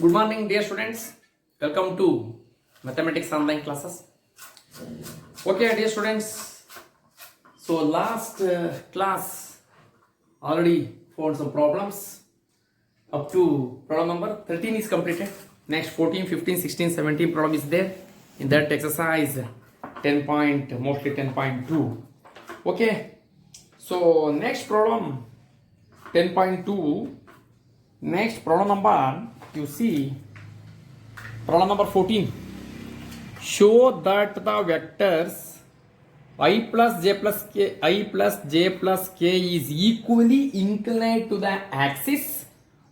Good morning, dear students. Welcome to mathematics online classes. Okay, dear students. So last class already found some problems. Up to problem number 13 is completed. Next 14, 15, 16, 17 problem is there. In that exercise mostly 10.2. Okay. So next problem 10.2. Next problem number, you see problem number 14. Show that the vectors I plus j plus k is equally inclined to the axis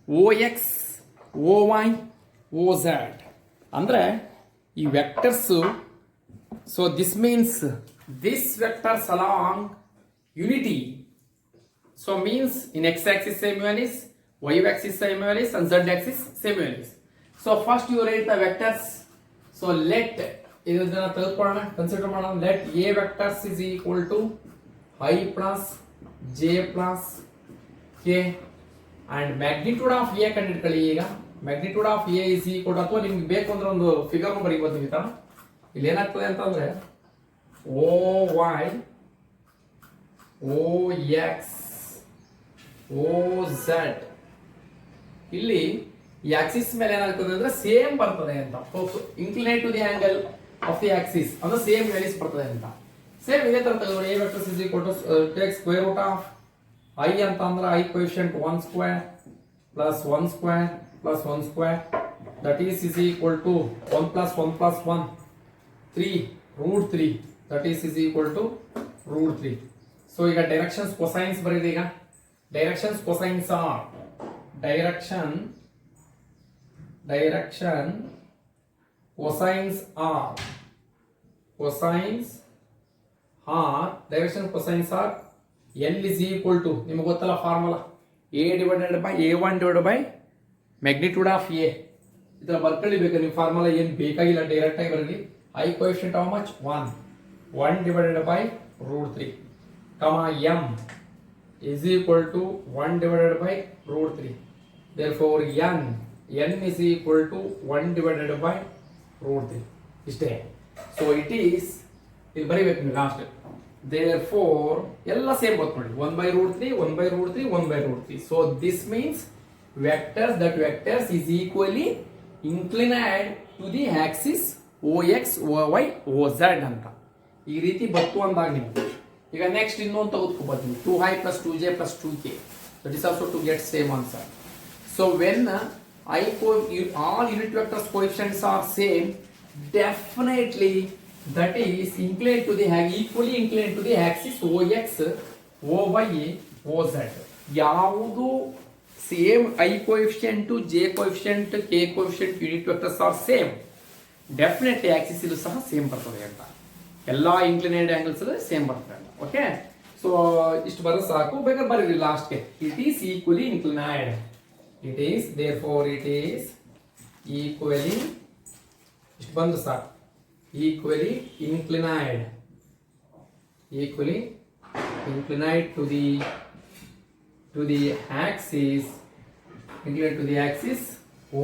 ox, oy, oz. ಅಂದ್ರೆ ಈ vectors, so this means this vectors along unity, so means in x axis same values, y axis same values and z axis same values. So first you write the vectors. So let ಇದನ್ನ ತೆಗೆದುಕೊಳ್ಳೋಣ, consider ಮಾಡೋಣ. let a vectors is equal to I plus j plus k and magnitude of a ಕಂಡುಹಿಡ್ಕೊಳ್ಳಿ. ಈಗ magnitude of a is equal to, ಅಥವಾ ನಿಮ್ಗೆ ಬೇಕು ಅಂದ್ರೆ ಒಂದು figure ಬರೀಬಹುದು. ಈ ತರ ಇಲ್ಲಿ ಏನಾಗ್ತದೆ ಅಂತಂದ್ರೆ oy ox oz, ಇಲ್ಲಿ ಈ ಆಕ್ಸಿಸ್ ಮೇಲೆ ಏನಾಗ್ತದೆ ಅಂದ್ರೆ ಸೇಮ್ ಬರ್ತದೆ ಅಂತ, inclined to the angle of the axis ಅಂದ್ರೆ ಸೇಮ್ ವ್ಯಾಲ್ಯೂಸ್ ಬರ್ತದೆ ಅಂತ. ಸೇಮ್ ಇದೇ ತರ ತಗೊಂಡು a vectors is equal to take square root of I ಅಂತ ಅಂದ್ರೆ I coefficient 1 square plus 1 square plus 1 square, that is equal to 1 plus 1 plus 1 3 root 3, that is equal to root 3. So ಈಗ directions cosines ಬರೀದೆ. ಈಗ directions cosines are direction cosines are direction cosines are L is equal to, ನಿಮಗೆ ಗೊತ್ತಲ್ಲ formula, a divided by a1 divided by magnitude of a. ಇದರ ಬರ್ಕೊಳ್ಳಿಬೇಕು ನಿಮ್ಮ formula, ಏನು ಬೇಕಾಗಿಲ್ಲ, direct ಆಗಿ ಬರಲಿ. I coefficient how much 1 divided by root 3 comma m is equal to 1 divided by root 3. Therefore n is equal to 1 divided by root 3. ಇಷ್ಟೇ. So it is, ಇಲ್ಲಿ ಬರೀಬೇಕು last. Therefore ಎಲ್ಲ ಸೇಮ್ ಬರ್ತದೆ, 1 by root 3 1 by root 3 1 by root 3. So this means vectors is equally inclined to the axis ox oy oz ಅಂತ ಈ ರೀತಿ ಬತ್ತು ಅಂದಾಗ ನೀವು ಈಗ ನೆಕ್ಸ್ಟ್ ಇನ್ನೊಂದು ತೆಗೆದುಕೋಬಹುದು ನೀವು, 2i plus 2j plus 2k, that is also to get same answer. So when all unit vectors coefficients are same, definitely that is inclined to the equally inclined to the axis ox oy oz. ಯಾವುದು same I coefficient j coefficient k coefficient unit vectors are same, definitely Axis ಇದು ಸಹ same ಬರ್ತದೆ ಅಂತ, ಎಲ್ಲ ಇನ್ಕ್ಲಿನೇಡ್ angles same ಬರ್ತದೆ ಅಂತ. Okay, so ಇಷ್ಟು ಬರೋ ಸಾಕು. ಬೇಕಾದ್ರೆ ಬರೀರಿ ಲಾಸ್ಟ್ಗೆ, it is equally inclined, it is therefore it is equally, ಇಷ್ಟು ಬಂದು ಸಾಕು, equally inclined to the axis, inclined to the axis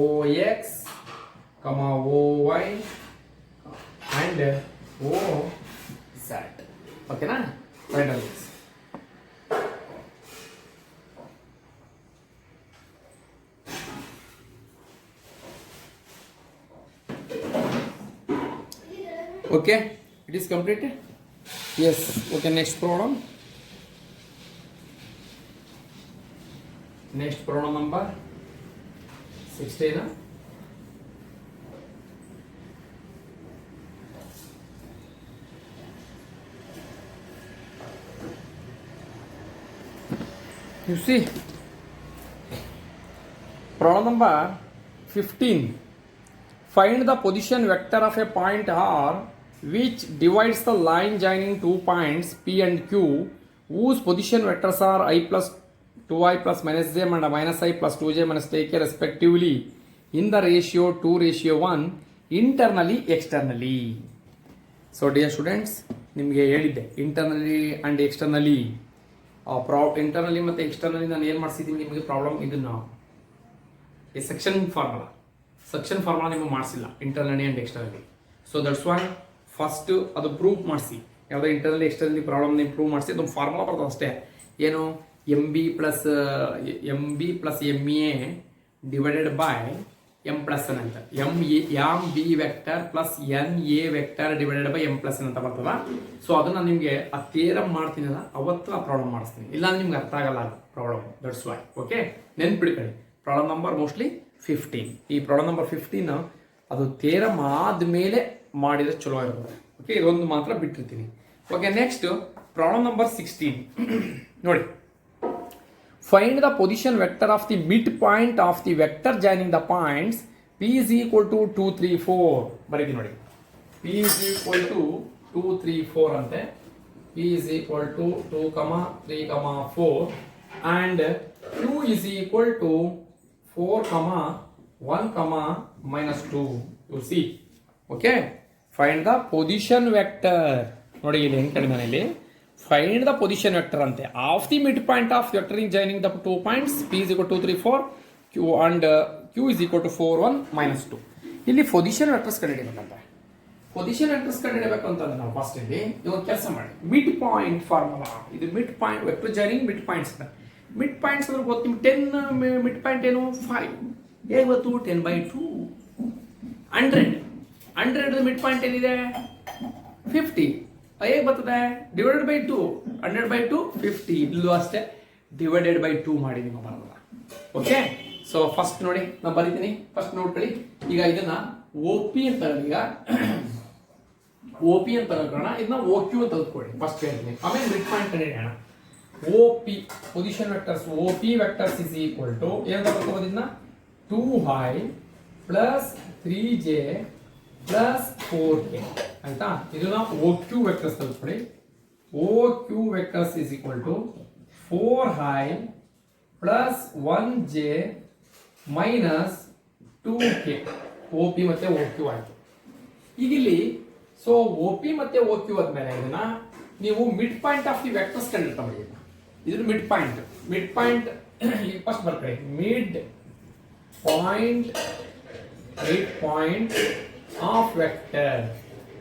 ox comma oy and oz. Okay na, right on this. Okay, it is completed. Yes. Okay, next problem number 16. You see problem number 15. Find the position vector of a point R which divides the line joining 2 points P and Q, whose position vectors are I plus 2i plus minus j and minus I plus 2j minus k respectively in the ratio 2:1 internally externally. So dear students, ನಿಮಗೆ ಹೇಳಿದ್ದೆ internally and externally, internally ಮತ್ತು externally ನಾನು ಏನು ಮಾಡಿಸಿದ್ದೀನಿ ನಿಮಗೆ problem, ಇದನ್ನು ಈ section formula suction formula ನಿಮಗೆ ಮಾಡಿಸಿಲ್ಲ internally and externally. So that's why first ಅದು ಪ್ರೂವ್ ಮಾಡಿಸಿ, ಯಾವುದೋ ಇಂಟರ್ನಲಿ ಎಕ್ಸ್ಟರ್ನಲಿ ಪ್ರಾಬ್ಲಮ್ ನೀವು ಪ್ರೂವ್ ಮಾಡಿಸಿ ಅದೊಂದು ಫಾರ್ಮುಲಾ ಬರ್ತದೆ ಅಷ್ಟೇ. ಏನು M B plus M A divided by M plus N ಅಂತ, M B vector plus N A vector divided by M plus N ಅಂತ ಬರ್ತದ. ಸೊ ಅದನ್ನು ನಿಮಗೆ ಆ ಥಿಯರಮ್ ಮಾಡ್ತೀನಲ್ಲ ಅವತ್ತು ಆ ಪ್ರಾಬ್ಲಮ್ ಮಾಡಿಸ್ತೀನಿ, ಇಲ್ಲಾಂದ್ರೆ ನಿಮ್ಗೆ ಅರ್ಥ ಆಗಲ್ಲ ಪ್ರಾಬ್ಲಮ್. ದಟ್ಸ್ ವೈ ಓಕೆ, ನೆನ್ಪಿಡ್ಕೊಳ್ಳಿ. Problem number mostly 15. ಈ ಪ್ರಾಬ್ಲಮ್ ನಂಬರ್ 15 ಅದು ಥಿಯರಮ್ ಆದಮೇಲೆ ಮಾಡಿದ್ರೆ ಚಲೋ ಇರ್ತದೆ. ಓಕೆ, ಇದೊಂದು ಮಾತ್ರ ಬಿಟ್ಟಿರ್ತೀನಿ. ಓಕೆ, ನೆಕ್ಸ್ಟ್ ಪ್ರಾಬ್ಲಮ್ ನಂಬರ್ 16 ನೋಡಿ. Find the position vector of the midpoint of the vector joining the points p is equal to 2, 3, 4. ಬರೀತೀನಿ ನೋಡಿ. p is equal to 2, 3, 4 ಅಂತೆ. p is equal to 2, 3, 4 and q is equal to 4, 1, minus 2. You see. Okay. Find the position vector. ನೋಡಿ ಇಲ್ಲಿ ಹೆಂಗೆ ಕಡಿಮೆ ಇಲ್ಲಿ. Find the position vector ante of the midpoint of vector in joining the 2 points p is equal to 2, 3, 4 q and q is equal to 4, 1, minus 2. ಇಲ್ಲಿ position vectors ಕಂಡುಹಿಡಿಯಬೇಕಂತ. Position vectors ಕಂಡುಹಿಡಿಯಬೇಕು ಅಂತಂದ್ರೆ ನಾವು first ಇಲ್ಲಿ ಒಂದು ಕೆಲಸ ಮಾಡಿ, ಮಿಡ್ ಪಾಯಿಂಟ್ ಫಾರ್ಮುಲಾ. ಇದು mid point vector joining mid points. Mid points ಅಂದ್ರೆ ಗೊತ್ತು ನಿಮ್ಗೆ 10 ಮಿಡ್ ಪಾಯಿಂಟ್ ಏನು 5. ಹೇಗೆ ಗೊತ್ತು? 10/2 100 ಮಿಡ್ ಪಾಯಿಂಟ್ ಏನಿದೆ 50. ಹೇಗೆ ಬರ್ತದೆ? Divided by 2. 100/2 50. ಇಲ್ಲೂ ಅಷ್ಟೇ ಡಿವೈಡೆಡ್ ಬೈ 2 ಮಾಡಿ ನಿಮ್ಮ ಬರೋಲ್ಲ. ಓಕೆ, ಸೊ ಫಸ್ಟ್ ನೋಡಿ ನಾನು ಬರೀತೀನಿ, ಫಸ್ಟ್ ನೋಡ್ಕೊಳ್ಳಿ. ಈಗ ಇದನ್ನ ಒ ಪಿ ಅಂತ ಈಗ ಒ ಪಿ ಅಂತ ತಗೋಣ, ಇದನ್ನ ಒ ಕ್ಯೂ ಅಂತ ತೆಗೆದುಕೊಳ್ಳಿ ಫಸ್ಟ್ ಹೇಳ್ತೀನಿ, ಆಮೇಲೆ ಮಿಡ್ ಪಾಯಿಂಟ್ ಹಿಡಿಯೋಣ. O P position vectors, O P vectors is equal to ಏನು ತಗೋಬೋದು ಇದನ್ನ 2i plus 3j plus 4k ಆಯ್ತಾ. ಇದನ್ನ ಓ ಕ್ಯೂ ವೆಕ್ಟರ್ಸ್ ತೆಗೆದುಕೊಳ್ಳಿ. O Q vectors is equal to 4i plus 1j minus 2k. O P ಮತ್ತೆ O Q ಆಯ್ತು. ಈಗ ಇಲ್ಲಿ ಸೊ ಓ ಪಿ ಮತ್ತೆ ಓ ಕ್ಯೂ ಆದ್ಮೇಲೆ ಇದನ್ನ ನೀವು mid point of the vectors ಕಂಡುಹಿಡಿಯಬೇಕು. ಇದ್ರ ಮಿಡ್ ಪಾಯಿಂಟ್ ಈಗ ಫಸ್ಟ್ ಬರ್ಕೊಳ್ಳಿ. ಮಿಡ್ ಪಾಯಿಂಟ್ ಆಫ್ ವೆಕ್ಟರ್,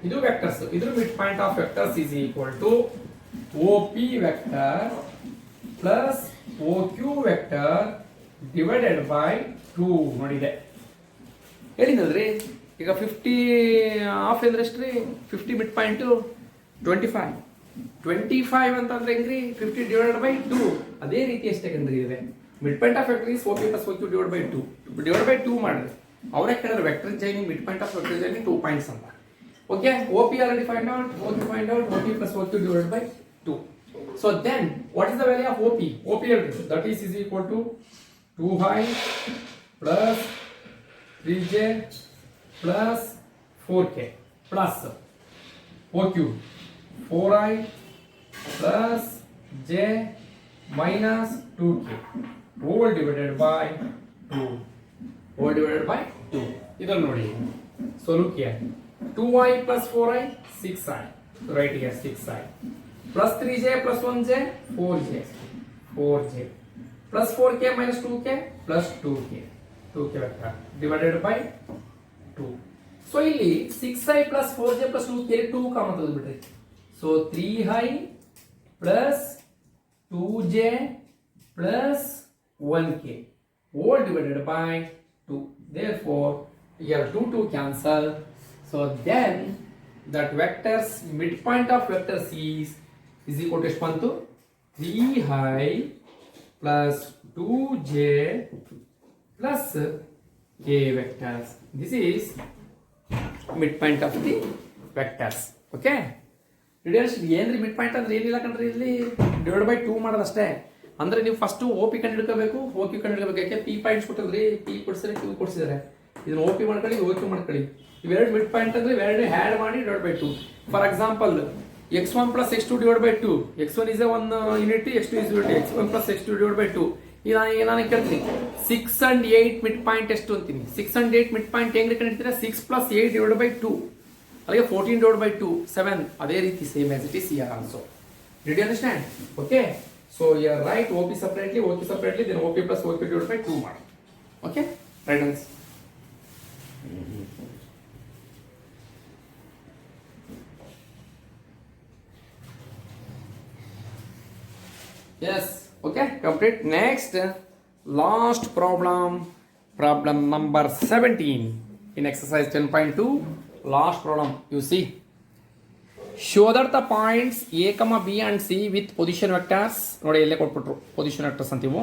ಇದು ವೆಕ್ಟರ್ಸ್, ಇದ್ರ mid point of vectors is equal to O P vector plus O Q vector divided by 2. ನೋಡಿದೆ ಹೇಳಿದ್ರಿ. ಈಗ 50 ಆಫ್ ಅಂದ್ರೆ ಎಷ್ಟ್ರಿ? 50 ಮಿಡ್ ಪಾಯಿಂಟ್ 25 ಅಂತಂದ್ರೆ ಹೆಂಗ್ರಿ? 50 ಡಿವೈಡೆಡ್ ಬೈ 2. ಅದೇ ರೀತಿ ಎಷ್ಟೇ ಕಂಡ್ರಿ ಇದೆ mid point of vector is O P plus O Q divide by 2. Divide by 2 ಮಾಡಿದ್ರೆ ಅವರೇ ಕೇಳಿದ್ರೆ vector joining mid point of vector joining 2 points ಅಂತ. Okay, O P already find out, O Q find out, O P plus O Q divide by 2. So then what is the value of O P? O P ಹೇಳ್ರಿ, that is equal to 2i plus 3j plus 4k plus O Q 4i plus j minus 2k whole divided by 2. Whole divided by 2. ಇದನ್ನು ನೋಡಿ. So look here. 2i plus 4i 6i. So write here 6i plus 3j plus 1j 4j plus 4k minus 2k plus 2k vector divided by 2. So ಇಲ್ಲಿ 6i plus 4j plus 2k 2 common ತೆಗೆದುಬಿಟ್ರಿ. So 3i plus 2j plus 1k whole divided by 2. Therefore, here 2 cancel. So then that vector's midpoint of vector c is equal to ಎಷ್ಟು 3i plus 2j plus k vectors. This is midpoint of the vectors. Okay. ಏನ್ರಿ mid point ಅಂದ್ರೆ ಏನಿಲ್ಲ ಕಣ್ರಿ, ಇಲ್ಲಿ divide by 2 ಮಾಡೋದಷ್ಟೇ. ಅಂದ್ರೆ ನೀವು first O P ಕಂಡುಹಿಡ್ಕೋಬೇಕು, ಓ ಕ್ಯೂ ಕಂಡುಹಿಡ್ಕೋಬೇಕು. ಯಾಕೆ ಪಿ ಪಾಯಿಂಟ್ಸ್ ಕೊಟ್ಟಿದ್ರಿ, ಪಿ ಕೊಡ್ಸಿದ್ರೆ ಕ್ಯೂ ಕೊಡ್ಸಿದ್ದಾರೆ. ಇದನ್ನ ಓ ಪಿ ಮಾಡ್ಕೊಳ್ಳಿ, ಓ ಕ್ಯೂ ಮಾಡ್ಕೊಳ್ಳಿ. ಇವೆರಡು ಮಿಡ್ ಪಾಯಿಂಟ್ ಅಂದ್ರೆ ಇವೆರಡು ಹ್ಯಾಡ್ ಮಾಡಿ divide by 2. For example x1 plus x2 divided by 2. x1 is a 1 unity, x2 is unity. x1 plus x2 divided by 2. ಈಗ ನಾನು ಕೇಳ್ತೀನಿ 6 and 8 ಮಿಡ್ ಪಾಯಿಂಟ್ ಎಷ್ಟು ಅಂತೀನಿ. 6 and 8 ಮಿಡ್ ಪಾಯಿಂಟ್ ಹೆಂಗ್ ಕಂಡುಹಿಡ್ತೀರಾ? 6 plus 8 divided by 2. ಅಲ್ಲಿಗೆ 14 divided by 2 7. ಅದೇ ರೀತಿ same as it is here also. Did you understand? Okay, so here right OP separately, OQ separately, then OP plus OQ divided by 2 ಮಾಡಿ. Okay, right answer. Yes, okay, complete. Next, last problem, problem number 17 in exercise 10.2. Last problem, you see. Show that the points A, B and C with position vectors. ನೋಡಿ ಇಲ್ಲೇ ಕೊಟ್ಬಿಟ್ರು position vectors ಅಂತೀವು.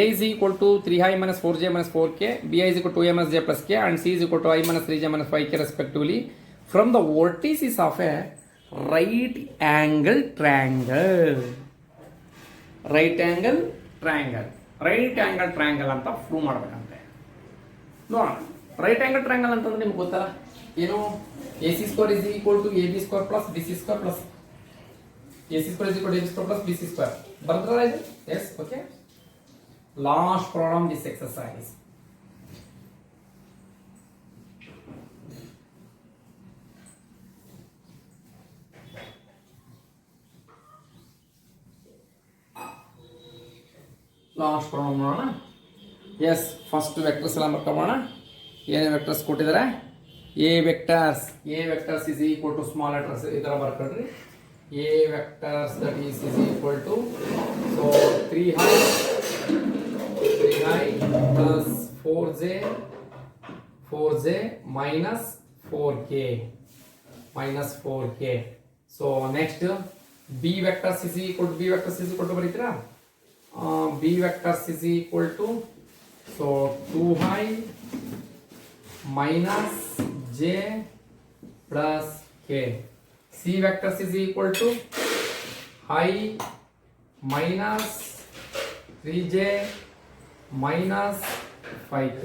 A is equal to 3i minus 4j minus 4k, B is equal to a minus j plus k, and C is equal to I minus 3j minus 5k respectively from the vertices of a right angle triangle. Right angle triangle ಅಂತ prove ಮಾಡ್ಬೇಕಂತೆ. ನೋಡೋಣ, right angle triangle ಅಂತಂದ್ರೆ ನಿಮ್ಗೆ ಗೊತ್ತಲ್ಲ ಏನು, AC square is equal to AB square plus BC square plus AC square is equal to AB square plus BC square. ಬರ್ತಾರ ಇದು? Yes, okay. Last problem this exercise. Last problem ನೋಡೋಣ. Yes, first vectors ಎಲ್ಲ ಮಾಡ್ಕೊಳ್ಳೋಣ. ಏನೇ vectors ಕೊಟ್ಟಿದ್ದಾರೆ, A vectors is equal to small letters ಈ ಥರ ಬರ್ಕೊಳ್ರಿ. A vectors that is equal to, so 3i plus 4j minus 4k. So next B vectors is equal to ಬರೀತೀರಾ, B vectors is equal to, so 2i minus j plus k. C vectors is equal to I minus 3j minus 5k.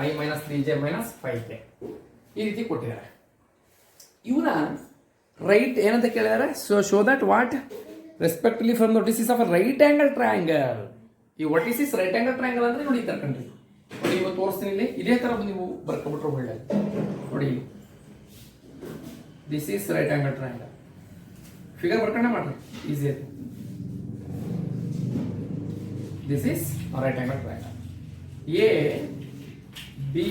I minus 3j minus 5k. ಈ ರೀತಿ ಕೊಟ್ಟಿದ್ದಾರೆ. ಇವನ right ಏನಂತ ಕೇಳಿದ್ದಾರೆ, so show that what respectively from the vertices of a right angle triangle. ಈ vertices right angle triangle ಅಂದ್ರೆ ನೋಡಿ ಈ ತರ ಕಂಡ್ರಿ. ನೋಡಿ ಇವತ್ತು ತೋರಿಸ್ತೀನಿ ಇಲ್ಲಿ, ಇದೇ ತರ ನೀವು ಬರ್ಕೊಬಿಟ್ರೆ ಒಳ್ಳೆ. ನೋಡಿ this is right angle triangle. Figure ಬರ್ಕೊಂಡೆ ಮಾಡ್ರಿ, ಈಸಿ ಆಯ್ತು. This is right angle triangle. A B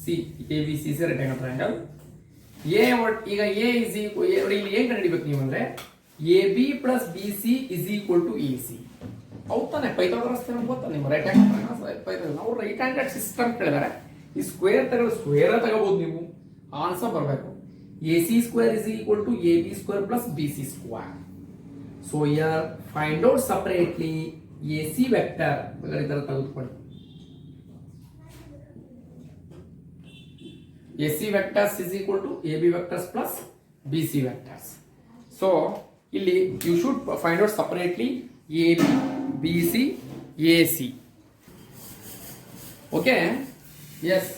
C is right angle triangle. ಈಗ ಎ ಇಸ್ ಈಕ್ವಲ್, ನೋಡಿ ಇಲ್ಲಿ ಏನ್ ಕಂಡುಹಿಡಿಬೇಕು ನೀವು ಅಂದ್ರೆ, AB plus BC is equal to AC. ಹೌದು ತಾನೆ? ಪೈಥಾಗರಸ್ ಥಿಯರಮ್ ಗೊತ್ತಾ ನಿಮ್ಮ? ರೈಟ್ ಆಂಗಲ್ ನಾವು ರೈಟ್ ಆಂಗಲ್ ಸಿಸ್ಟಮ್ ಕೇಳಿದಾರೆ. ಈ ಸ್ಕ್ವೇರ್ ತಗೋಬಹುದು ನೀವು, ಆನ್ಸರ್ ಬರಬೇಕು. AC square is equal to AB square plus BC square. So here find out separately AC vector. ಈ ತರ ತೆಗೆದುಕೊಳ್ಳಿ. AC vectors is equal to AB vectors plus BC vectors. So ಇಲ್ಲಿ you should find out separately AB, BC, AC. Okay, yes.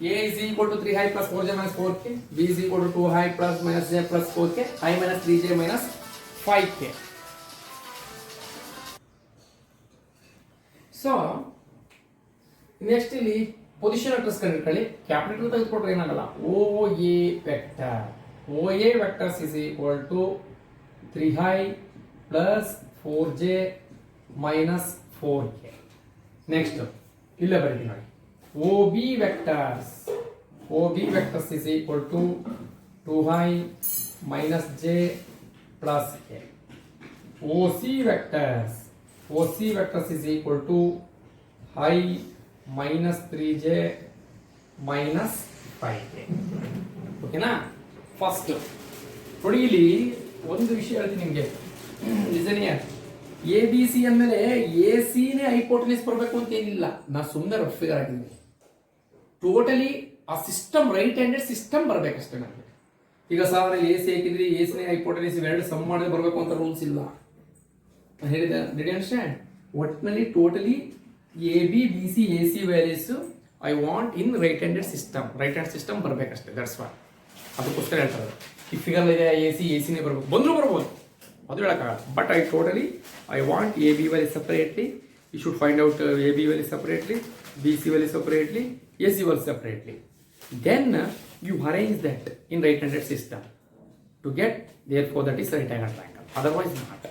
A is equal to 3i plus 4j minus 4k. B is equal to 2i plus minus j plus 4k. I minus 3j minus 5k. So next ಇಲ್ಲಿ position vectors ಕಂಡುಹಿಡ್ಕೊಳ್ಳಿ. Capital ತೆಗೆದುಕೊಂಡ್ರೆ ಏನಾಗಲ್ಲ, OA vector. OA vectors is equal to 3i plus 4j minus 4k. Next ಇಲ್ಲೇ ಬರೀತೀನಿ ನೋಡಿ, OB vectors is equal to 2i minus j plus k. OC vectors is equal to I minus 3j minus 5k. ಓಕೆನಾ? First ನೋಡಿ, ಇಲ್ಲಿ ಒಂದು ವಿಷಯ ಹೇಳ್ತೀನಿ ನಿಮಗೆ, ABC ಅಂದಮೇಲೆ AC-ನೇ ಹೈಪೋಟೆನಸ್ ಬರಬೇಕು ಅಂತ ಏನಿಲ್ಲ. ನಾ ಸುಮ್ಮನೆ ರಫ್ ಫಿಗರ್ ಹಾಕಿದ್ದೀನಿ. ಟೋಟಲಿ ಆ ಸಿಸ್ಟಮ್ ರೈಟ್ ಹ್ಯಾಂಡೆಡ್ ಸಿಸ್ಟಮ್ ಬರಬೇಕಷ್ಟೇ ನಮಗೆ. ಈಗ ಸಾವಿರ AC ಹಾಕಿದ್ರಿ, AC-ನೇ ಹೈಪೋಟೆನಸ್ ಇವೆರಡು ಸಮ್ ಮಾಡಿದ್ರೆ ಬರಬೇಕು ಅಂತ ರೂಲ್ಸ್ ಇಲ್ಲ. ಹೇಳಿದೆ, ಡಿಡ್ ಯು ಅಂಡರ್ಸ್ಟ್ಯಾಂಡ್? ಒಟ್ಟಿನಲ್ಲಿ totally AB, BC, AC values I want in right handed system. Right hand system ಬರಬೇಕಷ್ಟೇ, ದಟ್ಸ್ ವಾಟ್. ಅದಕ್ಕೋಸ್ಕರ ಹೇಳ್ತಾರೆ ಈ ಫಿಗರ್ ಇದೆ, AC-ನೇ ಬರಬೇಕು, ಬಂದರೂ ಬರ್ಬೋದು, ಅದು ಹೇಳಕ್ಕಾಗಲ್ಲ. But I want AB value separately. You should find out AB value separately, BC value separately, AC value separately. Then you arrange that in right-handed system to get, therefore that is right angle triangle. Otherwise not.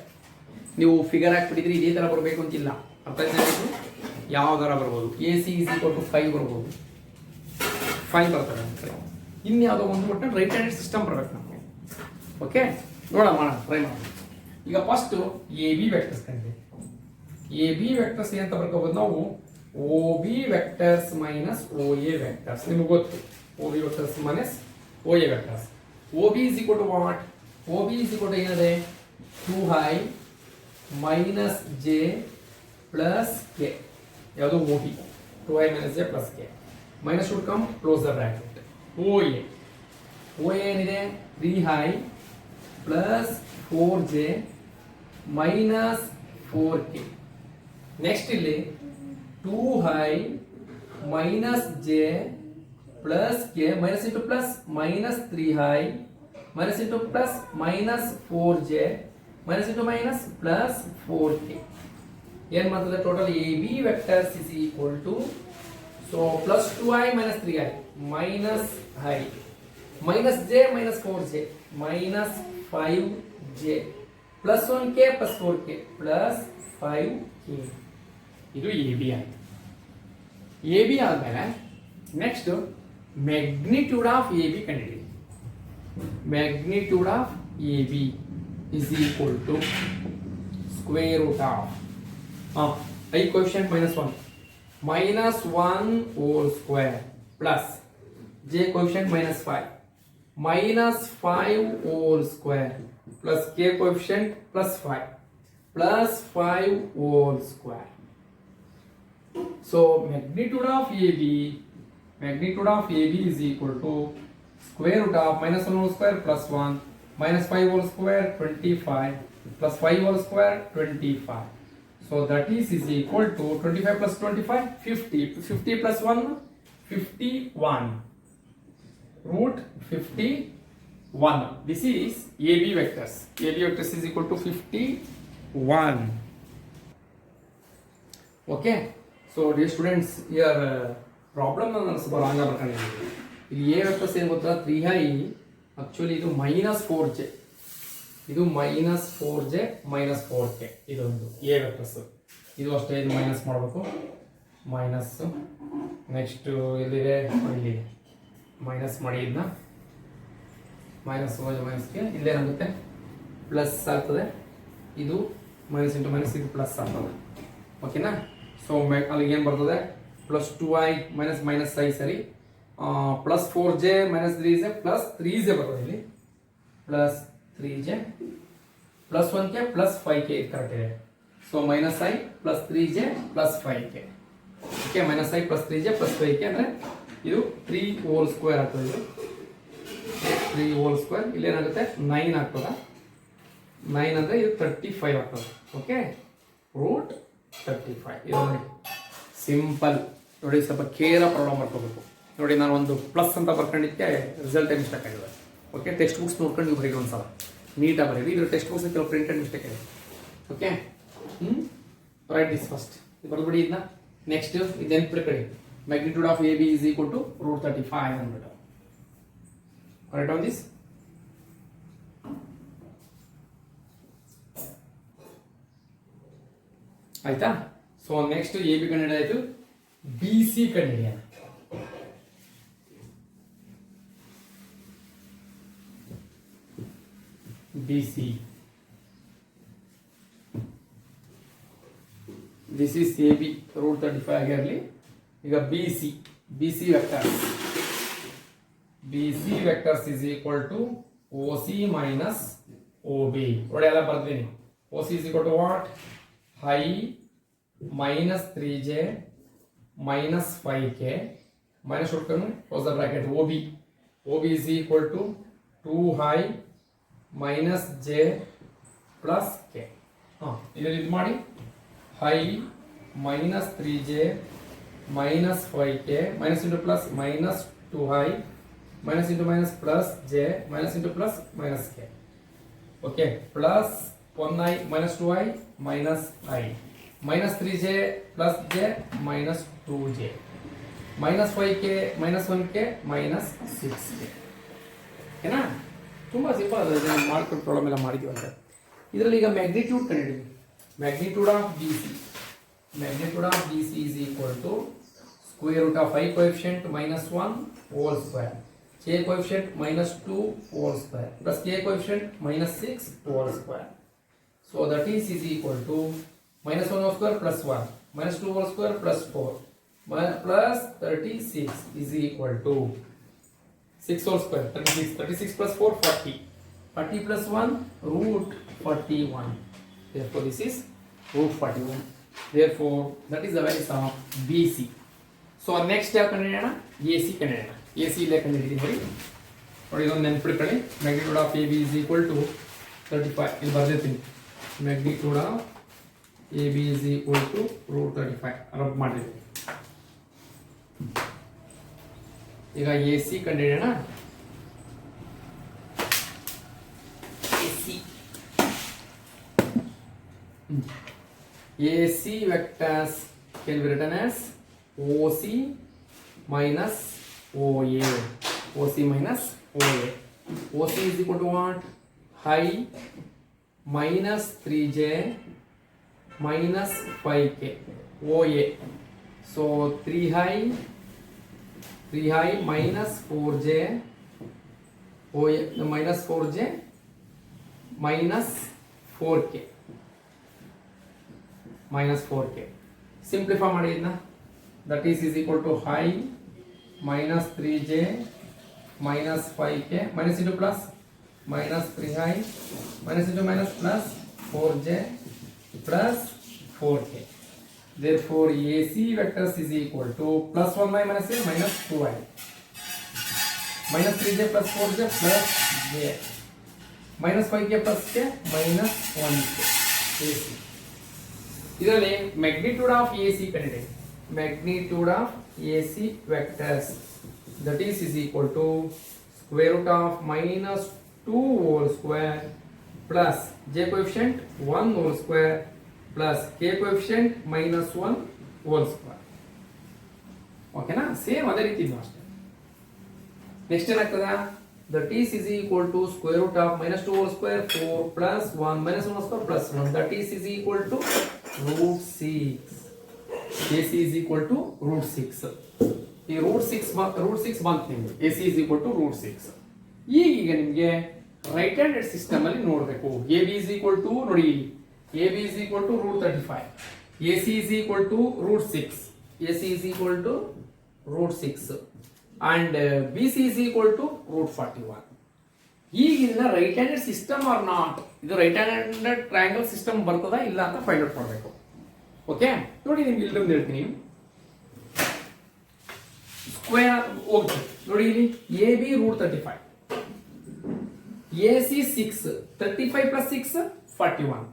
ನೀವು figure ಹಾಕ್ಬಿಟ್ಟಿದ್ರೆ ಇದೇ ಥರ ಬರಬೇಕು ಅಂತಿಲ್ಲ. ಅರ್ಥ ಆಯ್ತು? ಯಾವ ಥರ ಬರ್ಬೋದು. AC is equal to 5 ಬರ್ಬೋದು, ಫೈವ್ ಬರ್ತದೆ ನಮ್ಮ ಕಡೆ. ಇನ್ಯಾವುದೋ ಒಂದು ಒಟ್ಟು ರೈಟ್ ಹ್ಯಾಂಡೆಡ್ ಸಿಸ್ಟಮ್ ಬರಬೇಕು ನಮಗೆ. ಓಕೆ, ಮಾಡೋಣ, ಟ್ರೈ ಮಾಡೋಣ. ಈಗ ಫಸ್ಟು ಎ ಬಿ ವೆಕ್ಟರ್ಸ್ ಕಂಡಿದೆ. ಎ ಬಿ ವೆಕ್ಟರ್ಸ್ ಅಂತ ಬರ್ಕೋಬೋದು ನಾವು, O B vectors minus O A vectors. ನಿಮಗೆ ಗೊತ್ತು O B vectors minus O A vectors. O B is equal to what? O B is equal to ಏನಿದೆ? 2i minus J plus K. ಯಾವುದು? O B. 2i minus J plus K. Minus should come close the bracket. O A. O A ಏನಿದೆ? 3i plus 4j minus 4k. Next ಇಲ್ಲಿ 2i minus J plus K, minus into plus minus 3i minus into plus minus 4j minus into minus plus 4k. ಏನ್ ಮಾಡ್ತದೆ? Total A B vectors is equal to, so plus 2i minus 3i minus i minus j minus 4j minus 5j plus 1k plus 4k plus 5k. ಇದು A B ಆಯ್ತು. A B ಆದ್ಮೇಲೆ next magnitude of A B ಕಂಡುಹಿಡಿ. Magnitude of A B is equal to square root of i coefficient minus 1 minus 1 whole square plus j coefficient minus 5 minus 5 whole square plus k coefficient plus 5 plus 5 whole square. So magnitude of AB is equal to square root of minus 1 whole square plus 1 minus 5 whole square 25 plus 5 whole square 25. So that is equal to 25 plus 25 50. 50 plus 1 51. Root 51. This is AB vectors. AB vectors is equal to 51. Okay. So dear students, year problem ನಾನು ಸ್ವಲ್ಪ wrong ಬರ್ಕೊಂಡಿದ್ದೀನಿ. ಇಲ್ಲಿ A vectors ಏನು ಗೊತ್ತಾ? 3i actually ಇದು minus 4j, ಇದು minus 4j minus 4k. ಇದೊಂದು A vectors. ಇದು ಅಷ್ಟೇ, ಇದು ಮೈನಸ್ ಮಾಡಬೇಕು, ಮೈನಸ್. ನೆಕ್ಸ್ಟ್ ಎಲ್ಲಿದೆ? ಇಲ್ಲಿ ಮೈನಸ್ ಮಾಡಿ, ಇದನ್ನ ಮೈನಸ್ ಮೈನಸ್ಗೆ ಇಲ್ಲೇನಾಗುತ್ತೆ? ಪ್ಲಸ್ ಆಗ್ತದೆ. ಇದು ಮೈನಸ್ ಇಂಟು ಮೈನಸ್, ಇದು ಪ್ಲಸ್ ಆಗ್ತದೆ. ಓಕೆನಾ? ಸೊ ಅಲ್ಲಿಗೆ ಏನು ಬರ್ತದೆ? Plus 2i minus minus i ಸರಿ, plus 4j minus 3j plus 3j ಬರ್ತದೆ ಇಲ್ಲಿ, plus 3j plus 1k plus 5k. ಇದು ಕರೆಕ್ಟ್ ಇದೆ. So minus i plus 3j plus 5k. Okay, minus i plus 3j plus 5k ಅಂದರೆ ಇದು 3 whole square ಆಗ್ತದೆ. ಇದು 3 whole square. ಇಲ್ಲೇನಾಗುತ್ತೆ? 9 ಆಗ್ತದೆ. 9 ಅಂದರೆ ಇದು 35 ಆಗ್ತದೆ. Okay, root 35. ಇದು ನೋಡಿ ಸಿಂಪಲ್. ನೋಡಿ ಸ್ವಲ್ಪ ಕೇರ ಪ್ರಾಬ್ಲಮ್ ಬರ್ಕೋಬೇಕು. ನೋಡಿ ನಾನು ಒಂದು ಪ್ಲಸ್ ಅಂತ ಬರ್ಕೊಂಡಿದ್ದೆ, ರಿಸಲ್ಟ್ ಮಿಸ್ಟೇಕ್ ಆಗಿದೆ. ಓಕೆ, ಟೆಕ್ಸ್ಟ್ ಬುಕ್ಸ್ ನೋಡ್ಕೊಂಡು ನೀವು ಬರೀರಿ ಒಂದ್ಸಲ, ನೀಟಾಗಿ ಬರೀರಿ. ಇದ್ರ ಟೆಕ್ಸ್ಟ್ ಬುಕ್ಸ್ ಕೆಲವು ಪ್ರಿಂಟೆಡ್ ಮಿಸ್ಟೇಕ್ ಇದೆ. Okay, right this first. ಇದು ಬರ್ಬಿಡಿ ಇದನ್ನ. ನೆಕ್ಸ್ಟ್ ಇದು ನೆನ್ಪಿಡ್ಕೊಳ್ಳಿ, magnitude of A B is equal to root 35 ಅಂದ್ಬಿಟ್ಟು. Right on this. ಆಯ್ತಾ? ಸೊ ನೆಕ್ಸ್ಟ್ ಎ ಬಿ ಕಂಡು ಹಿಡಿದಾಯ್ತು, ಬಿ ಸಿ ಕಂಡು ಹಿಡಿಯೋಣ. B C, this is A B root 35 ಆಗಿರಲಿ. ಈಗ B C vectors, B C vectors is equal to O C minus O B. ನೋಡಿ ಎಲ್ಲ ಬರ್ತೀನಿ. O C is equal to what? i minus 3j minus 5k minus should come close the bracket. OB is equal to 2i minus j plus k. ಇದು ಮಾಡಿ, i minus 3j minus 5k minus into plus minus 2i minus into minus plus j minus into plus minus k. Okay, plus 1i minus 2i minus I minus 3j plus j minus 2j minus 5k minus 1k minus 6k. ಓಕೆನಾ? ತುಂಬ simple ಅದು, ಮಾಡ್ಕೊಂಡು problem ಎಲ್ಲ ಮಾಡಿದ್ದೀವಿ ಅಂದರೆ. ಇದರಲ್ಲಿ ಈಗ magnitude ಕಂಡುಹಿಡಿದ್ವಿ. Magnitude of B C, magnitude of B C is equal to square root of I coefficient minus 1 whole square, K coefficient minus 2 whole square plus K coefficient minus 6 whole square. So that is equal to minus 1 whole square plus 1 minus 2 whole square plus 4 plus 36 is equal to 6 whole square 36, 36 plus 4 40, 40 plus 1 root 41. Therefore this is root 41. Therefore that is the values of BC. So next ಯಾವ ಕಂಡುಹಿಡಿಯೋಣ, AC ಕಂಡುಹಿಡಿಯೋಣ. AC ಇಲ್ಲೇ ಕಂಡುಹಿಡಿದೀವಿ ನೋಡಿ. ನೋಡಿ ಇದೊಂದು ನೆನಪಿಟ್ಕೊಳ್ಳಿ, magnitude of AB is equal to 35. ಇಲ್ಲಿ ಬರ್ದಿರ್ತೀನಿ, magnitude of AB is equal to root 35 rub ಮಾಡಿರ್ತೀನಿ. ಈಗ AC ಕಂಡುಹಿಡಿಯೋಣ. AC vectors can be written as OC minus OA. OC minus OA. OC is equal to what? High minus 3J minus 5K. OA. So 3 high minus 4J. OA minus 4J minus 4K. minus 4K. Simplify ಮಾಡಿದ್ನ, that is equal to high minus 3J minus 5K minus into plus minus 3 high minus into minus plus 4J plus 4K. Therefore AC vectors is equal to plus 1 by minus A minus 2i minus 3J plus 4J plus J minus 5K plus K minus 1K. AC ಇದರಲ್ಲಿ magnitude of AC ಕಂಡಿದೆ. Magnitude of AC vectors that is equal to square root of minus 2 whole square plus J coefficient 1 whole square plus K coefficient minus 1 whole square. ಓಕೆನಾ? Same ಅದೇ ರೀತಿ ಇದೆ ಅಷ್ಟೇ. Next ಏನಾಗ್ತದೆ, that is equal to square root of minus 2 whole square 4 plus 1 minus 1 whole square plus 1, that is equal to root 6. AC is equal to root 6. ಈ root 6 ಬಂತು ನಿಮಗೆ. AC is equal to root 6. ಈಗ ನಿಮಗೆ right handed system ಅಲ್ಲಿ ನೋಡಬೇಕು. AB is equal to ನೋಡಿ, AB is equal to root 35, AC is equal to root 6, AC is equal to root 6 and BC is equal to root 41. ಈಗ ಇದನ್ನ right handed system or not, ಇದು right handed triangle system ಬರ್ತದಾ ಇಲ್ಲ ಅಂತ find out ಮಾಡಬೇಕು. Okay, ನೋಡಿ ನಿಮ್ಗೆ ಇಲ್ಲೊಂದು ಹೇಳ್ತೀನಿ, ಸ್ಕ್ವೇರ್ ಹೋಗ್ತದೆ ನೋಡಿ ಇಲ್ಲಿ, AB root 35, AC 6, 35 plus 6 41,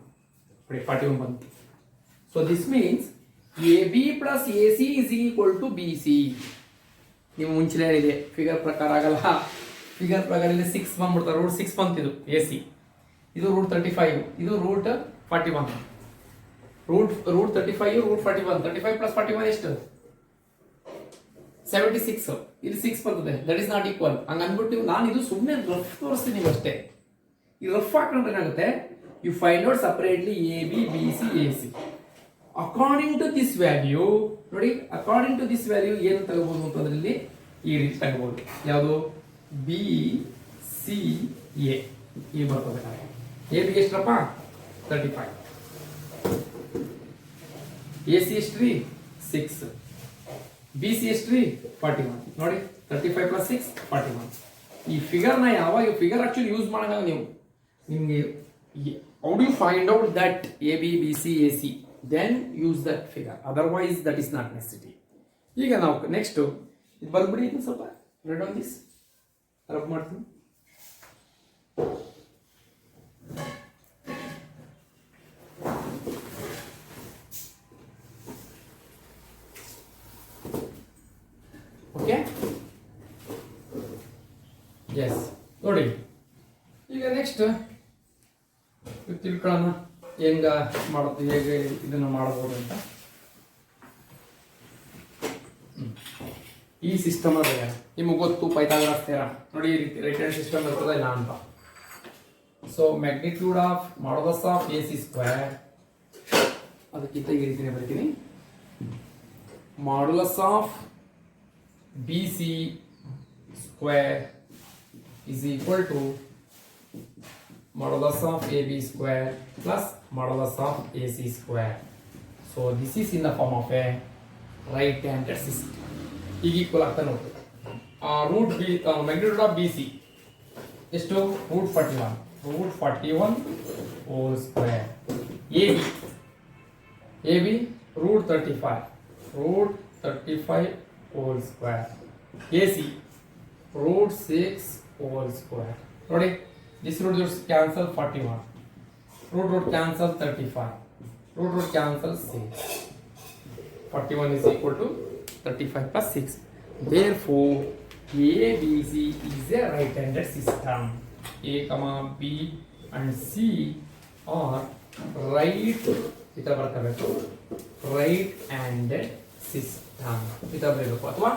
41 ಬಂತು. So this means AB plus AC is equal to BC. ನೀವು ಮುಂಚೆ ಹೇಳಿದೆ ಫಿಗರ್ ಪ್ರಕಾರ ಆಗಲ್ಲ, ಫಿಗರ್ ಪ್ರಕಾರ ಇಲ್ಲಿ 6 ಬಂದ್ಬಿಡ್ತಾರೆ, ರೂಟ್ 6 ಬಂತಿದ್ದು AC, ಇದು ರೂಟ್ 35, ಇದು ರೂಟ್ 41, ರೂಟ್ 35 ರೂಟ್ 41, 35 ಪ್ಲಸ್ 41 ಎಷ್ಟು 76, ಇಲ್ಲಿ 6 ಬರ್ತದೆ, ದಟ್ ಇಸ್ ನಾಟ್ ಈಕ್ವಲ್. ಹಂಗ ಅಂದ್ಬಿಟ್ಟು ನಾನು ಇದು ಸುಮ್ಮನೆ ರಫ್ ತೋರಿಸ್ತೀನಿ ನೀವು ಅಷ್ಟೇ. ಈ ರಫ್ ಹಾಕೊಂಡ್ರೆ ಏನಾಗುತ್ತೆ, you find out separately AB BC AC. According to this value ನೋಡಿ, ಅಕಾರ್ಡಿಂಗ್ ಟು ದಿಸ್ ವ್ಯಾಲ್ಯೂ ಏನು ತಗೋಬಹುದು ಅಂತಂದ್ರಲ್ಲಿ ಈ ರೀತಿ ತಗೋಬಹುದು. ಯಾವುದು BCA ಈ ಬರ್ತದೆ. AB ಎಷ್ಟಪ್ಪ 35, AC ಎಷ್ಟ್ರಿ 6, BC ಎಷ್ಟ್ರಿ 41. ನೋಡಿ 35 ಪ್ಲಸ್ 6 41. ಈ ಫಿಗರ್ನ ಯಾವಾಗ ಫಿಗರ್ ಆಕ್ಚುಲಿ ಯೂಸ್ ಮಾಡಂಗ ನೀವು ನಿಮಗೆ how do you find out that AB BC AC, then use that figure, otherwise that is not necessary. ಈಗ ನಾವು ನೆಕ್ಸ್ಟ್ ಇದು ಬರ್ಬಿಡಿ, ಇದು ಸ್ವಲ್ಪ ರೆಡ್ ಆನ್ ದಿಸ್ ರಬ್ ಮಾಡ್ತೀನಿ. ಓಕೆ, ಎಸ್ ನೋಡಿ, ಈಗ ನೆಕ್ಸ್ಟ್ ತಿಳ್ಕೊಳ್ಳೋಣ ಹೆಂಗ ಮಾಡೋದು, ಹೇಗೆ ಇದನ್ನು ಮಾಡಬಹುದು ಅಂತ. ಈ ಸಿಸ್ಟಮ್ ಅದೇ ನಿಮಗೆ ಗೊತ್ತು, ಪೈಥಾಗರಸ್ ಥಿಯರಮ್ ನೋಡಿ, ಈ ರೀತಿ ರೈಟ್ ಹ್ಯಾಂಡ್ ಸಿಸ್ಟಮ್ ಇರ್ತದೆ ಇಲ್ಲ ಅಂತ. So magnitude of modulus of AC square, ಅದಕ್ಕಿಂತ ಈ ರೀತಿನೇ ಬರ್ತೀನಿ, modulus of BC square is equal to modulus of AB square plus modulus of AC square. So this is in the form of a right-handed system. ಈಗ equal ಆಗ್ತಾ ನೋಡಿ. Root B magnitude of B C ಎಷ್ಟು √41 whole square. A B √35 whole square. A C √6 whole square. ನೋಡಿ this root cancel 41, root cancel 35, root cancel 6. 41 is equal to 35 plus 6. Therefore, ABC is a right-handed system. A, B and C are right-handed system. ಅಥವಾ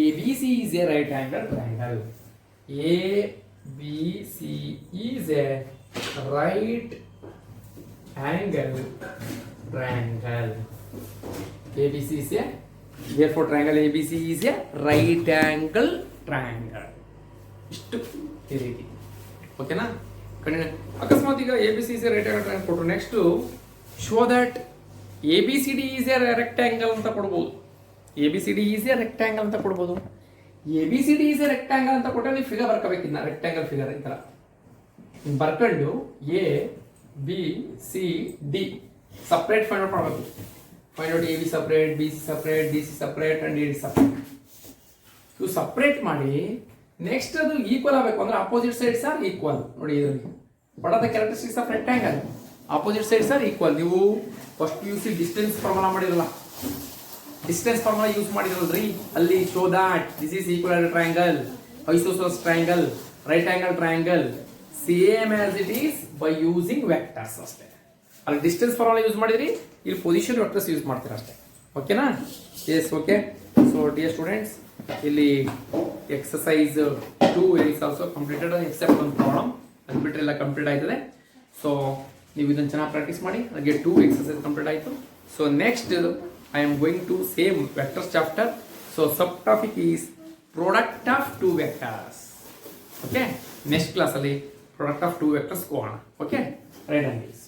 ABC is a right-handed triangle. ABC is a right angle triangle. ABC is a, therefore triangle ABC is a right angle triangle. ಇಷ್ಟು ಈ ರೀತಿ ಓಕೆನಾ. ಅಕಸ್ಮಾತ್ ಈಗ ABC is a right angle triangle ಕೊಟ್ಟರು, next show that ABCD is a rectangle ಅಂತ ಕೊಡ್ಬೋದು. ABCD is a rectangle ಅಂತ ಕೊಡ್ಬೋದು. ABCD is a rectangle ಅಂತ ಕೊಟ್ಟರೆ ನೀವು ಫಿಗರ್ ಬರ್ಕೋಬೇಕಿನ್ನ ರೆಕ್ಟಾಂಗಲ್ ಫಿಗರ್ ಈ ತರ ಬರ್ಕೊಂಡು ABCD ಸಪ್ರೇಟ್ ಫೈಂಡ್ ಔಟ್ ಮಾಡಬೇಕು. Find out AB separate, BC separate, DC separate and AD separate. ಇವು ಸಪ್ರೇಟ್ ಮಾಡಿ ನೆಕ್ಸ್ಟ್ ಅದು ಈಕ್ವಲ್ ಆಗಬೇಕು ಅಂದ್ರೆ ಅಪೋಸಿಟ್ ಸೈಡ್ಸ್ ಆರ್ ಈಕ್ವಲ್. ನೋಡಿ ಇದರಲ್ಲಿ what are the characteristics of rectangle? Opposite sides are equal. ನೀವು first UC distance formula ಮಾಡಿರಲ್ಲ, distance formula use ಮಾಡಿರಲ್ರಿ, ಅಲ್ಲಿ show that this is equal triangle, isosceles triangle, right angle triangle same as it is by using vectors ಅಷ್ಟೇ. ಅಲ್ಲಿ distance formula use ಮಾಡಿದ್ರಿ, ಇಲ್ಲಿ position vectors use ಮಾಡ್ತೀರಾ ಅಷ್ಟೇ. ಓಕೆನಾ? Yes okay. So dear students, ಇಲ್ಲಿ exercise 2 is also completed except one problem. ಅದು ಬಿಟ್ಟರೆ ಎಲ್ಲ ಕಂಪ್ಲೀಟ್ ಆಯ್ತದೆ. ಸೊ ನೀವು ಇದನ್ನು ಚೆನ್ನಾಗಿ ಪ್ರಾಕ್ಟೀಸ್ ಮಾಡಿ. ಹಾಗೆ 2 ಎಕ್ಸಸೈಸ್ ಕಂಪ್ಲೀಟ್ ಆಯಿತು. So next I am going to same vectors chapter. So subtopic is product of 2 vectors. Okay. Next class ಅಲ್ಲಿ product of 2 vectors go on. Okay. Right on this.